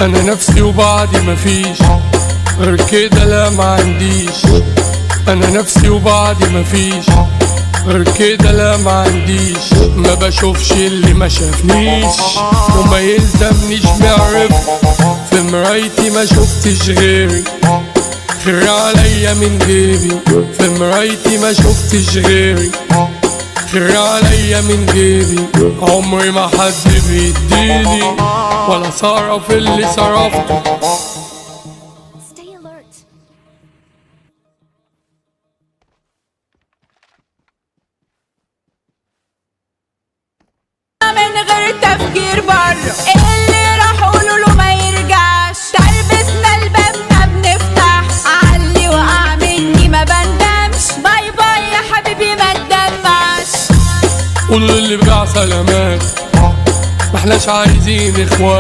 انا نفسي وبعدي مفيش غير كده، لا ما عنديش. انا نفسي وبعدي مفيش غير كده، لا ما عنديش. ما بشوفش اللي ما شافنيش وما يلزمنيش معرف. في مرايتي ما شفتش غيري، خير عليا من جيبي. في مرايتي ما شفتش غيري، خير عليا من جيبي. عمري ما حد بيديني ولا صرف اللي صرفته. Stay alert. من غير تفكير بره، اللي راح قولوله ما يرجعش. تربسنا الباب ما بنفتح، علي وقع مني ما بندمش. باي باي يا حبيبي ما تدمعش. قولوا اللي بقى سلامات، ما احناش عايزين اخوات.